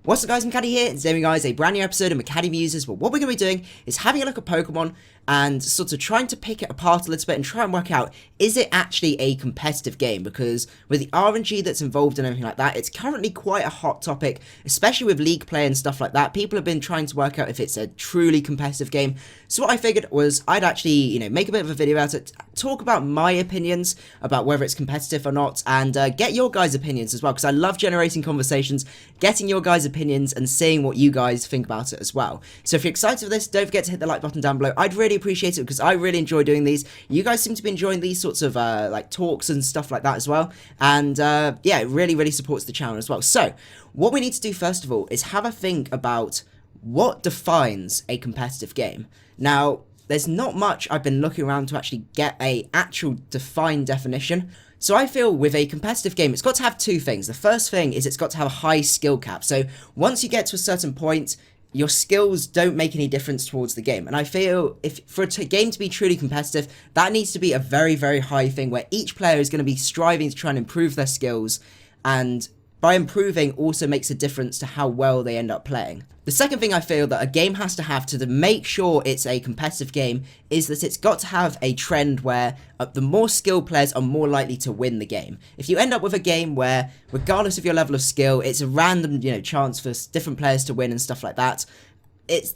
What's up guys, macadii here, and today guys, a brand new episode of macadii Muses, but what we're going to be doing is having a look at Pokemon and sort of trying to pick it apart a little bit and try and work out, is it actually a competitive game? Because with the RNG that's involved and everything like that, it's currently quite a hot topic, especially with League play and stuff like that. People have been trying to work out if it's a truly competitive game. So what I figured was I'd actually, make a bit of a video about it, talk about my opinions about whether it's competitive or not, and get your guys' opinions as well, because I love generating conversations, getting your guys' opinions and seeing what you guys think about it as well. So if you're excited for this, don't forget to hit the like button down below. I'd really appreciate it because I really enjoy doing these. You guys seem to be enjoying these sorts of like talks and stuff like that as well, and yeah, it really supports the channel as well. So what we need to do first of all is have a think about what defines a competitive game. Now there's not much I've been looking around to actually get a actual defined definition. So I feel with a competitive game, it's got to have two things. The first thing is it's got to have a high skill cap. So once you get to a certain point, your skills don't make any difference towards the game. And I feel if for a game to be truly competitive, that needs to be a very high thing where each player is going to be striving to try and improve their skills, and by improving also makes a difference to how well they end up playing. The second thing I feel that a game has to have to make sure it's a competitive game is that it's got to have a trend where the more skilled players are more likely to win the game. If you end up with a game where, regardless of your level of skill, it's a random, chance for different players to win and stuff like that,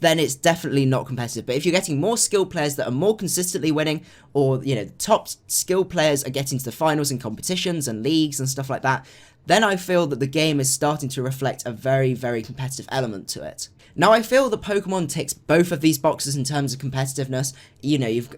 then it's definitely not competitive. But if you're getting more skilled players that are more consistently winning, or top skilled players are getting to the finals in competitions and leagues and stuff like that, then I feel that the game is starting to reflect a very competitive element to it. Now I feel that Pokemon ticks both of these boxes in terms of competitiveness.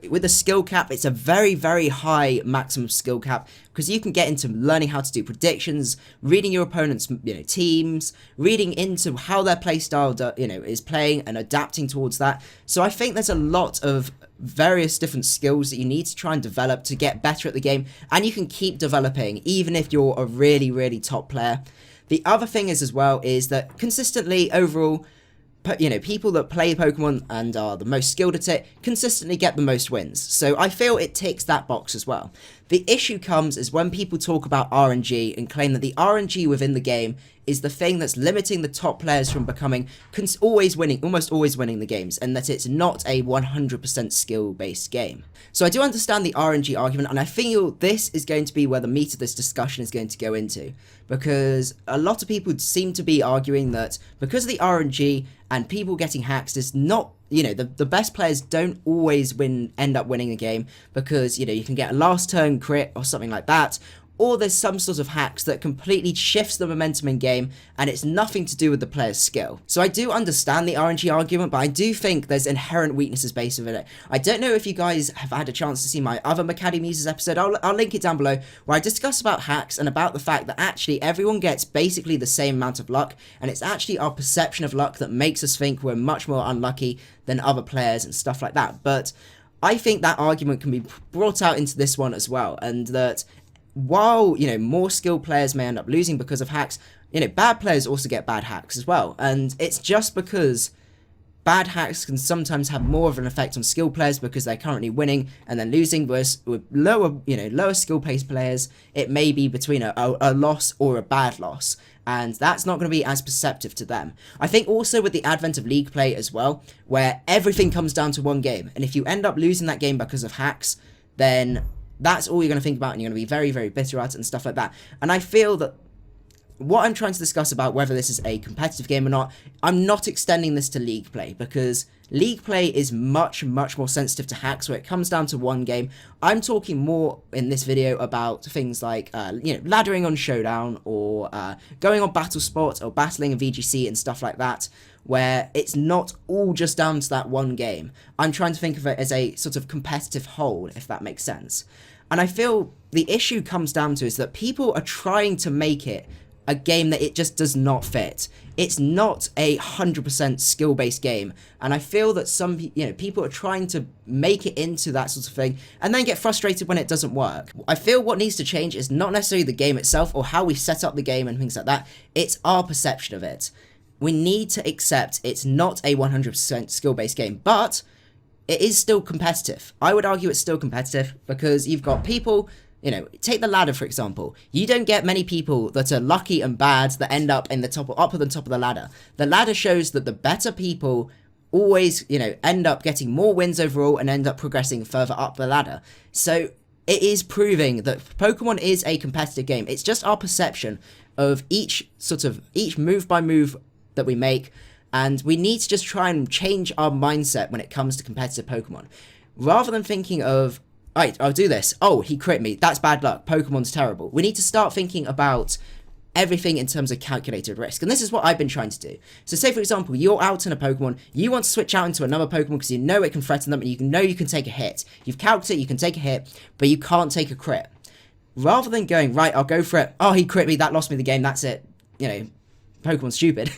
With the skill cap, it's a very high maximum skill cap, because you can get into learning how to do predictions, reading your opponent's teams, reading into how their playstyle is playing and adapting towards that. So I think there's a lot of various different skills that you need to try and develop to get better at the game, and you can keep developing even if you're a really top player. The other thing is as well is that consistently overall, people that play Pokemon and are the most skilled at it consistently get the most wins. So I feel it ticks that box as well. The issue comes is when people talk about RNG and claim that the RNG within the game is the thing that's limiting the top players from becoming almost always winning the games, and that it's not a 100% skill-based game. So I do understand the RNG argument, and I feel this is going to be where the meat of this discussion is going to go into, because a lot of people seem to be arguing that because of the RNG and people getting hacks is not, the best players don't always end up winning a game, because, you can get a last turn crit or something like that, or there's some sort of hacks that completely shifts the momentum in game, and it's nothing to do with the player's skill. So I do understand the RNG argument, but I do think there's inherent weaknesses based within it. I don't know if you guys have had a chance to see my other macadii Muses episode. I'll link it down below, where I discuss about hacks and about the fact that actually everyone gets basically the same amount of luck, and it's actually our perception of luck that makes us think we're much more unlucky than other players and stuff like that. But I think that argument can be brought out into this one as well, and that while, more skilled players may end up losing because of hacks, bad players also get bad hacks as well. And it's just because bad hacks can sometimes have more of an effect on skilled players because they're currently winning and then losing, whereas with lower skill-based players, it may be between a loss or a bad loss, and that's not going to be as perceptive to them. I think also with the advent of League play as well, where everything comes down to one game, and if you end up losing that game because of hacks, then that's all you're going to think about, and you're going to be very bitter at it and stuff like that. And I feel that what I'm trying to discuss about whether this is a competitive game or not, I'm not extending this to League play, because League play is much more sensitive to hacks, where it comes down to one game. I'm talking more in this video about things like, laddering on Showdown, or going on Battle Spot, or battling in VGC and stuff like that, where it's not all just down to that one game. I'm trying to think of it as a sort of competitive whole, if that makes sense. And I feel the issue comes down to is that people are trying to make it a game that it just does not fit. It's not a 100% skill-based game, and I feel that some people are trying to make it into that sort of thing and then get frustrated when it doesn't work. I feel what needs to change is not necessarily the game itself or how we set up the game and things like that, it's our perception of it. We need to accept it's not a 100% skill-based game, but it is still competitive. I would argue it's still competitive because you've got people You know, take the ladder for example. You don't get many people that are lucky and bad that end up in the top, up at the top of the ladder. The ladder shows that the better people always, you know, end up getting more wins overall and end up progressing further up the ladder. So it is proving that Pokemon is a competitive game. It's just our perception of each move by move that we make, and we need to just try and change our mindset when it comes to competitive Pokemon. Rather than thinking of, right, I'll do this. Oh, he crit me. That's bad luck. Pokemon's terrible. We need to start thinking about everything in terms of calculated risk. And this is what I've been trying to do. So say, for example, you're out in a Pokemon. You want to switch out into another Pokemon because you know it can threaten them and you know you can take a hit. You've calculated you can take a hit, but you can't take a crit. Rather than going, right, I'll go for it. Oh, he crit me. That lost me the game. That's it. You know, Pokemon's stupid.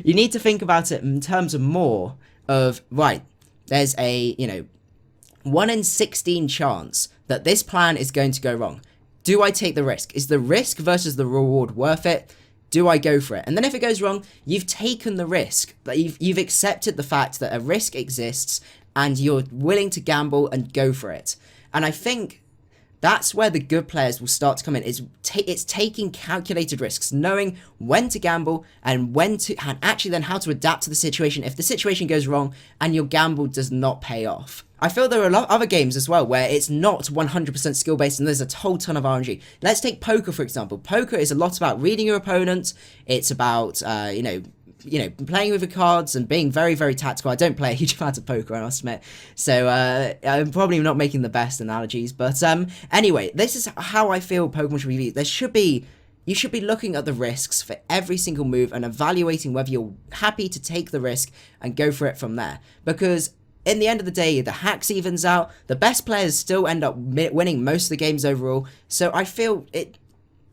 You need to think about it in terms of more of, right, there's a, you know, 1 in 16 chance that this plan is going to go wrong. Do I take the risk? Is the risk versus the reward worth it? Do I go for it? And then if it goes wrong, you've taken the risk. You've accepted the fact that a risk exists and you're willing to gamble and go for it. And I think that's where the good players will start to come in. It's taking calculated risks, knowing when to gamble and actually then how to adapt to the situation if the situation goes wrong and your gamble does not pay off. I feel there are a lot of other games as well where it's not 100% skill based and there's a whole ton of RNG. Let's take poker for example. Poker is a lot about reading your opponent. It's about you know, playing with your cards and being very, very tactical. I don't play a huge amount of poker, I must admit. So I'm probably not making the best analogies. But anyway, this is how I feel Pokemon should be viewed. You should be looking at the risks for every single move and evaluating whether you're happy to take the risk and go for it from there. Because in the end of the day, the hacks evens out. The best players still end up winning most of the games overall. So I feel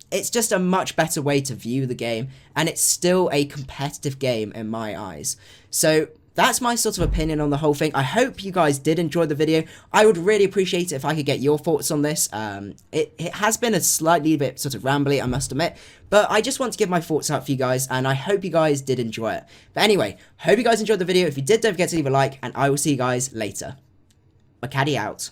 it's just a much better way to view the game, and it's still a competitive game in my eyes. So that's my sort of opinion on the whole thing. I hope you guys did enjoy the video. I would really appreciate it if I could get your thoughts on this. It has been a slightly bit sort of rambly, I must admit, but I just want to give my thoughts out for you guys, and I hope you guys did enjoy it. But anyway, hope you guys enjoyed the video. If you did, don't forget to leave a like, and I will see you guys later. Macadii out.